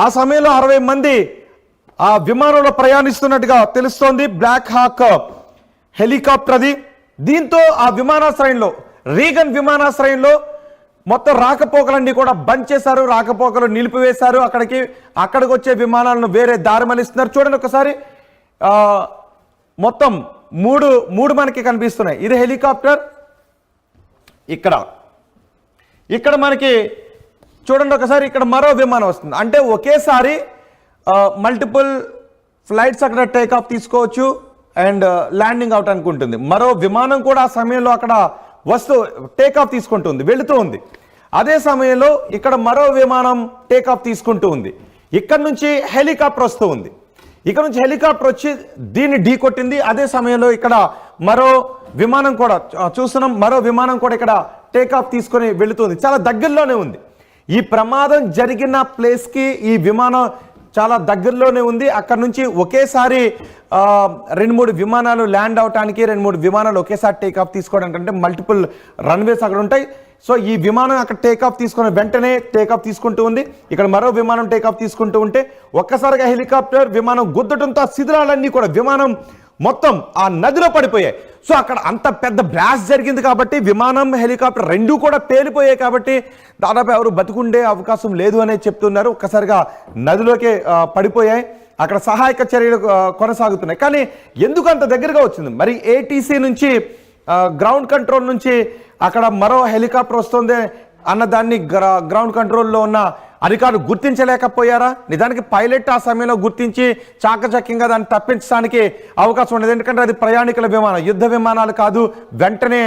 ఆ సమయంలో 60 మంది ఆ విమానంలో ప్రయాణిస్తున్నట్టుగా తెలుస్తోంది. బ్లాక్ హాక్ హెలికాప్టర్ అది. దీంతో ఆ విమానాశ్రయంలో, రీగన్ విమానాశ్రయంలో మొత్తం రాకపోకలన్నీ కూడా బంద్ చేశారు, రాకపోకలు నిలిపివేశారు. అక్కడికి వచ్చే విమానాలను వేరే దారి మళ్ళిస్తున్నారు. చూడండి ఒకసారి, మొత్తం మూడు మనకి కనిపిస్తున్నాయి. ఇది హెలికాప్టర్. ఇక్కడ మనకి చూడండి ఒకసారి, ఇక్కడ మరో విమానం వస్తుంది. అంటే ఒకేసారి మల్టిపుల్ ఫ్లైట్స్ అక్కడ టేక్ ఆఫ్ తీసుకోవచ్చు అండ్ ల్యాండింగ్ అవుట్ అనుకుంటుంది. మరో విమానం కూడా ఆ సమయంలో అక్కడ టేక్ ఆఫ్ తీసుకుంటుంది, వెళుతూ ఉంది. అదే సమయంలో ఇక్కడ మరో విమానం టేక్ ఆఫ్ తీసుకుంటూ ఉంది. ఇక్కడ నుంచి హెలికాప్టర్ వస్తూ ఉంది. ఇక్కడ నుంచి హెలికాప్టర్ వచ్చి దీన్ని ఢీ కొట్టింది. అదే సమయంలో ఇక్కడ మరో విమానం కూడా చూస్తున్నాం, మరో విమానం కూడా ఇక్కడ టేక్ ఆఫ్ తీసుకొని వెళుతుంది. చాలా దగ్గరలోనే ఉంది. ఈ ప్రమాదం జరిగిన ప్లేస్కి ఈ విమానం చాలా దగ్గరలోనే ఉంది. అక్కడ నుంచి ఒకేసారి 2-3 విమానాలు ల్యాండ్ అవడానికి, 2-3 విమానాలు ఒకేసారి టేక్ ఆఫ్ తీసుకోవడానికి, అంటే మల్టిపుల్ రన్వేస్ అక్కడ ఉంటాయి. సో ఈ విమానం అక్కడ టేక్ ఆఫ్ తీసుకుని వెంటనే టేక్ ఆఫ్ తీసుకుంటూ ఉంది. ఇక్కడ మరో విమానం టేక్ ఆఫ్ తీసుకుంటూ ఉంటే ఒక్కసారిగా హెలికాప్టర్ విమానం గుద్దటంతో ఆ శిథిలాలన్నీ కూడా విమానం మొత్తం ఆ నదిలో పడిపోయాయి. సో అక్కడ అంత పెద్ద బ్లాస్ట్ జరిగింది కాబట్టి విమానం, హెలికాప్టర్ రెండూ కూడా పేలిపోయాయి. కాబట్టి దాదాపు ఎవరు బతికుండే అవకాశం లేదు అనేది చెప్తున్నారు. ఒక్కసారిగా నదిలోకి పడిపోయాయి. అక్కడ సహాయక చర్యలు కొనసాగుతున్నాయి. కానీ ఎందుకు అంత దగ్గరగా వచ్చింది? మరి ఏటీసీ నుంచి, గ్రౌండ్ కంట్రోల్ నుంచి అక్కడ మరో హెలికాప్టర్ వస్తుంది అన్నదాన్ని గ్రౌండ్ కంట్రోల్లో ఉన్న అధికారులు గుర్తించలేకపోయారా? నిజానికి పైలట్ ఆ సమయంలో గుర్తించి చాకచక్యంగా దాన్ని తప్పించడానికి అవకాశం ఉండదు. ఎందుకంటే అది ప్రయాణికుల విమానం, యుద్ధ విమానాలు కాదు. వెంటనే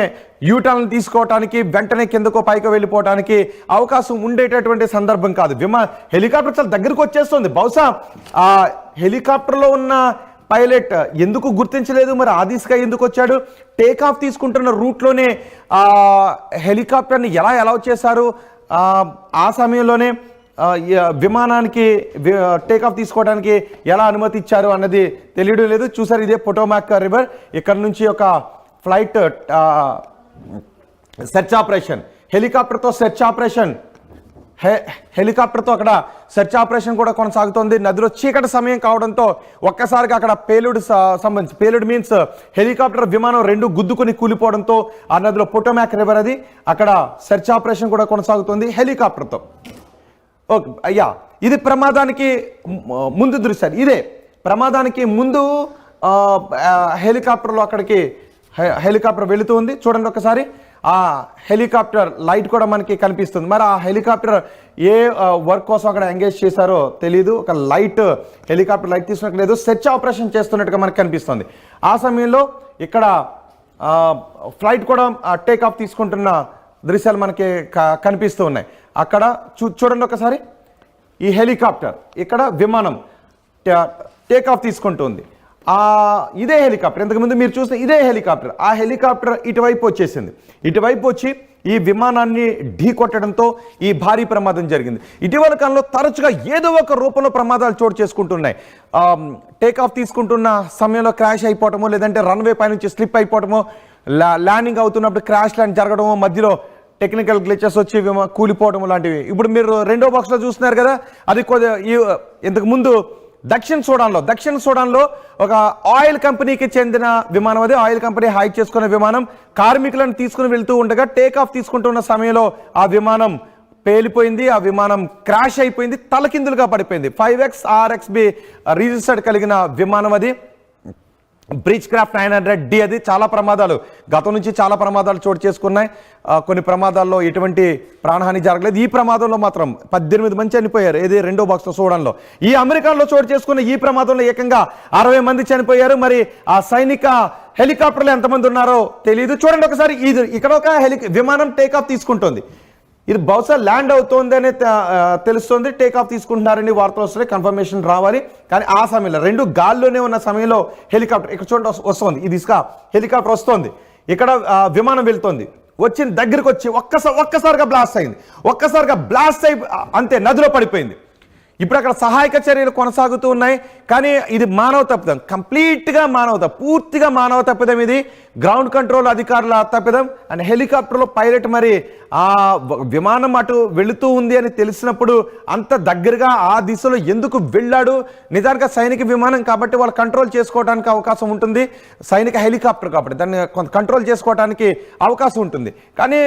యూటర్న్ తీసుకోవటానికి, వెంటనే కిందకో పైకి వెళ్ళిపోవటానికి అవకాశం ఉండేటటువంటి సందర్భం కాదు. హెలికాప్టర్ చాలా దగ్గరకు వచ్చేస్తుంది. బహుశా ఆ హెలికాప్టర్లో ఉన్న పైలట్ ఎందుకు గుర్తించలేదు? మరి ఆ దిశగా ఎందుకు వచ్చాడు? టేక్ ఆఫ్ తీసుకుంటున్న రూట్లోనే హెలికాప్టర్ని ఎలా అలౌ చేశారు? ఆ సమయంలోనే విమానానికి టేక్ ఆఫ్ తీసుకోవడానికి ఎలా అనుమతి ఇచ్చారు అన్నది తెలియడం లేదు. చూసారు, ఇదే పొటోమాక్ రివర్. ఇక్కడ నుంచి ఒక ఫ్లైట్ సెర్చ్ ఆపరేషన్, హెలికాప్టర్తో సెర్చ్ ఆపరేషన్, హెలికాప్టర్తో అక్కడ సెర్చ్ ఆపరేషన్ కూడా కొనసాగుతోంది. నదిలో చీకటి సమయం కావడంతో ఒక్కసారిగా అక్కడ పేలుడు సంబంధించి, పేలుడు మీన్స్ హెలికాప్టర్ విమానం రెండు గుద్దుకొని కూలిపోవడంతో ఆ నదిలో పొటోమాక్ రివర్ అది, అక్కడ సెర్చ్ ఆపరేషన్ కూడా కొనసాగుతుంది హెలికాప్టర్తో. ఓకే అయ్యా, ఇది ప్రమాదానికి ముందు దృశ్యాలు. ఇదే ప్రమాదానికి ముందు హెలికాప్టర్లో అక్కడికి హెలికాప్టర్ వెళుతూ ఉంది. చూడండి ఒకసారి, ఆ హెలికాప్టర్ లైట్ కూడా మనకి కనిపిస్తుంది. మరి ఆ హెలికాప్టర్ ఏ వర్క్ కోసం అక్కడ ఎంగేజ్ చేశారో తెలియదు. ఒక లైట్, హెలికాప్టర్ లైట్ తీసుకున్నట్టు లేదు, సెర్చ్ ఆపరేషన్ చేస్తున్నట్టుగా మనకు కనిపిస్తుంది. ఆ సమయంలో ఇక్కడ ఫ్లైట్ కూడా టేక్ ఆఫ్ తీసుకుంటున్న దృశ్యాలు మనకి కనిపిస్తూ ఉన్నాయి. అక్కడ చూడండి ఒకసారి, ఈ హెలికాప్టర్, ఇక్కడ విమానం టేక్ ఆఫ్ తీసుకుంటుంది. ఇదే హెలికాప్టర్, ఇంతకుముందు మీరు చూస్తే ఇదే హెలికాప్టర్, ఆ హెలికాప్టర్ ఇటువైపు వచ్చేసింది. ఇటువైపు వచ్చి ఈ విమానాన్ని ఢీ కొట్టడంతో ఈ భారీ ప్రమాదం జరిగింది. ఇటీవల కాలంలో తరచుగా ఏదో ఒక రూపంలో ప్రమాదాలు చోటు చేసుకుంటున్నాయి. టేక్ ఆఫ్ తీసుకుంటున్న సమయంలో క్రాష్ అయిపోవటమో, లేదంటే రన్వే పై నుంచి స్లిప్ అయిపోవటమో, ల్యాండింగ్ అవుతున్నప్పుడు క్రాష్ ల్యాండ్ జరగడమో, మధ్యలో టెక్నికల్ గ్లిచెస్ వచ్చి కూలిపోవడం లాంటివి. ఇప్పుడు మీరు రెండో బాక్స్లో చూస్తున్నారు కదా, అది ఇంతకు ముందు దక్షిణ సూడాన్లో ఒక ఆయిల్ కంపెనీకి చెందిన విమానం. అది ఆయిల్ కంపెనీ హైక్ చేసుకున్న విమానం కార్మికులను తీసుకుని వెళ్తూ ఉండగా టేక్ ఆఫ్ తీసుకుంటున్న సమయంలో ఆ విమానం పేలిపోయింది. ఆ విమానం క్రాష్ అయిపోయింది, తలకిందులుగా పడిపోయింది. 5X RXB రిజిస్టర్డ్ కలిగిన విమానం అది. బ్రిడ్జ్ క్రాఫ్ట్ 900D అది. చాలా ప్రమాదాలు, గతం నుంచి చాలా ప్రమాదాలు చోటు చేసుకున్నాయి. కొన్ని ప్రమాదాల్లో ఎటువంటి ప్రాణహాని జరగలేదు. ఈ ప్రమాదంలో మాత్రం 18 మంది చనిపోయారు. ఇది రెండో బాక్స్లో చూడంలో. ఈ అమెరికాలో చోటు చేసుకున్న ఈ ప్రమాదంలో ఏకంగా 60 మంది చనిపోయారు. మరి ఆ సైనిక హెలికాప్టర్లో ఎంతమంది ఉన్నారో తెలియదు. చూడండి ఒకసారి, ఇక్కడ ఒక విమానం టేక్ ఆఫ్ తీసుకుంటుంది. ఇది బహుశా ల్యాండ్ అవుతోంది అని తెలుస్తుంది. టేక్ ఆఫ్ తీసుకుంటున్నారని వార్తలు వస్తున్నాయి, కన్ఫర్మేషన్ రావాలి. కానీ ఆ సమయంలో రెండు గాల్లోనే ఉన్న సమయంలో హెలికాప్టర్ ఇక్కడ చూడండి వస్తుంది. ఇది హెలికాప్టర్ వస్తుంది, ఇక్కడ విమానం వెళ్తుంది. వచ్చిన దగ్గరికి వచ్చి ఒక్కసారిగా బ్లాస్ట్ అయింది. ఒక్కసారిగా బ్లాస్ట్ అయి అంతే నదిలో పడిపోయింది. ఇప్పుడు అక్కడ సహాయక చర్యలు కొనసాగుతూ ఉన్నాయి. కానీ ఇది మానవ తప్పిదం, కంప్లీట్గా పూర్తిగా మానవ తప్పిదం. ఇది గ్రౌండ్ కంట్రోల్ అధికారుల తప్పిదం. అండ్ హెలికాప్టర్లో పైలట్ మరి ఆ విమానం అటు వెళుతూ ఉంది అని తెలిసినప్పుడు అంత దగ్గరగా ఆ దిశలో ఎందుకు వెళ్ళాడు? నిజానికి సైనిక విమానం కాబట్టి వాళ్ళు కంట్రోల్ చేసుకోవడానికి అవకాశం ఉంటుంది, సైనిక హెలికాప్టర్ కాబట్టి దాన్ని కొంత కంట్రోల్ చేసుకోవడానికి అవకాశం ఉంటుంది. కానీ